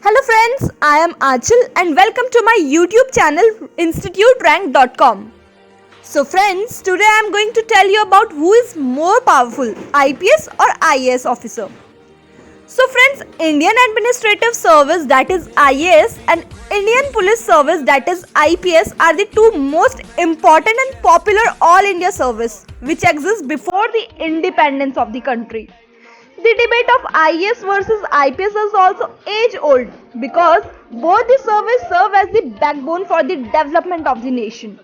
Hello friends, I am Achal and welcome to my YouTube channel instituterank.com. So friends, today I am going to tell you about who is more powerful, IPS or IAS officer. So friends, Indian Administrative Service, that is IAS, and Indian Police Service, that is IPS, are the two most important and popular all India service which exists before the independence of the country. The debate of IAS versus IPS is also age old because both the services serve as the backbone for the development of the nation.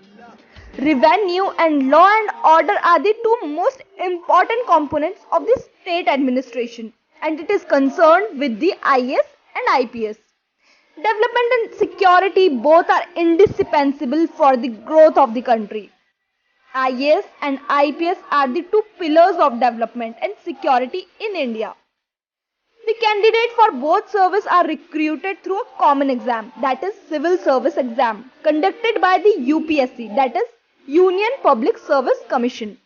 Revenue and law and order are the two most important components of the state administration, and it is concerned with the IAS and IPS. Development and security both are indispensable for the growth of the country. IAS and IPS are the two pillars of development and security in India. The candidates for both service are recruited through a common exam, that is Civil Service Exam, conducted by the UPSC, that is Union Public Service Commission.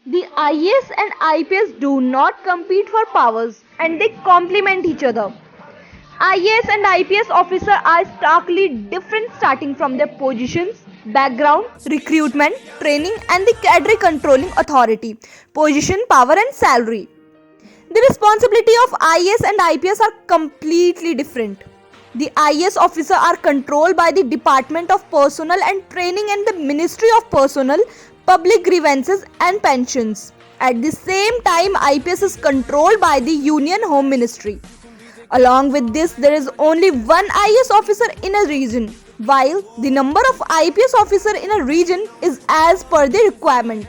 The IAS and IPS do not compete for powers and they complement each other. IAS and IPS officers are starkly different starting from their positions, background, recruitment, training and the cadre controlling authority, position, power and salary. The responsibility of IAS and IPS are completely different. The IAS officers are controlled by the Department of Personnel and Training and the Ministry of Personnel, Public Grievances and Pensions. At the same time, IPS is controlled by the Union Home Ministry. Along with this, there is only one IAS officer in a region, while the number of IPS officers in a region is as per the requirement.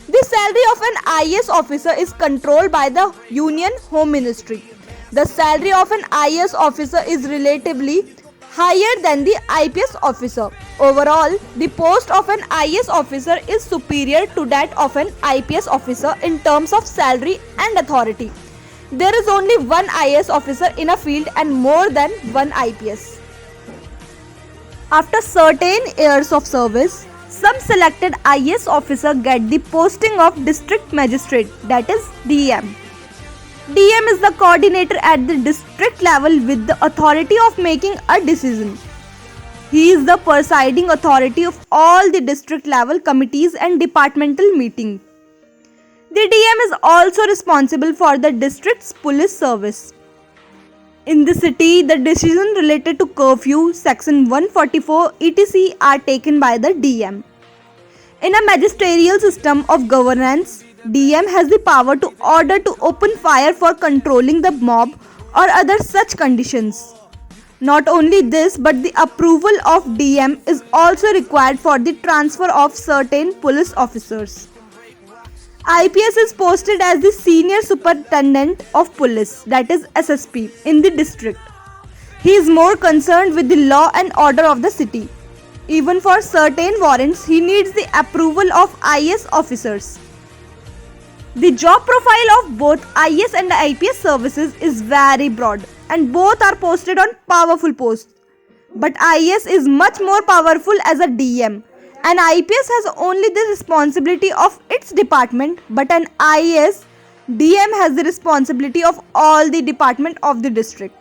The salary of an IAS officer is controlled by the Union Home Ministry. The salary of an IAS officer is relatively higher than the IPS officer. Overall, the post of an IAS officer is superior to that of an IPS officer in terms of salary and authority. There is only one IAS officer in a field and more than one IPS. After certain years of service, some selected IAS officer get the posting of district magistrate, that is DM. DM is the coordinator at the district level with the authority of making a decision. He is the presiding authority of all the district level committees and departmental meetings. The DM is also responsible for the district's police service. In the city, the decisions related to curfew, section 144 etc. are taken by the DM. In a magisterial system of governance, DM has the power to order to open fire for controlling the mob or other such conditions. Not only this, but the approval of DM is also required for the transfer of certain police officers. IPS is posted as the Senior Superintendent of Police, that is SSP, in the district. He is more concerned with the law and order of the city. Even for certain warrants, he needs the approval of IAS officers. The job profile of both IAS and IPS services is very broad and both are posted on powerful posts. But IAS is much more powerful as a DM. An IPS has only the responsibility of its department, but an IAS DM has the responsibility of all the department of the district.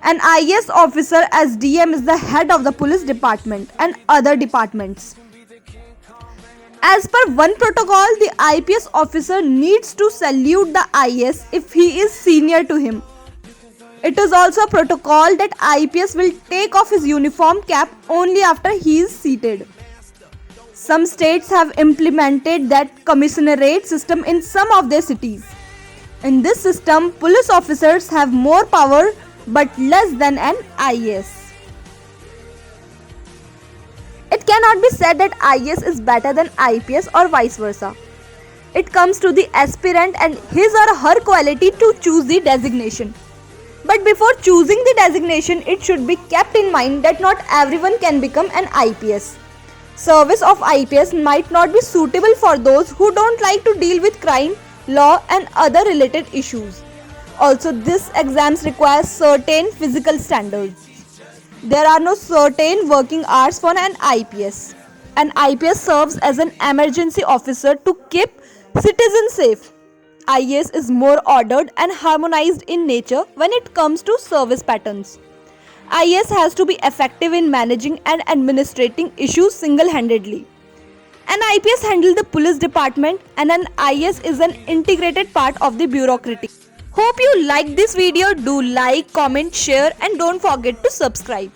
An IAS officer as DM is the head of the police department and other departments. As per one protocol, the IPS officer needs to salute the IAS if he is senior to him. It is also a protocol that IPS will take off his uniform cap only after he is seated. Some states have implemented that commissariat system in some of their cities. In this system, police officers have more power but less than an IAS. It cannot be said that IAS is better than IPS or vice versa. It comes to the aspirant and his or her quality to choose the designation. But before choosing the designation, it should be kept in mind that not everyone can become an IPS. Service of IPS might not be suitable for those who don't like to deal with crime, law and other related issues. Also, these exams require certain physical standards. There are no certain working hours for an IPS. An IPS serves as an emergency officer to keep citizens safe. IAS is more ordered and harmonized in nature when it comes to service patterns. IAS has to be effective in managing and administrating issues single-handedly. An IPS handles the police department and an IAS is an integrated part of the bureaucracy. Hope you like this video. Do like, comment, share and don't forget to subscribe.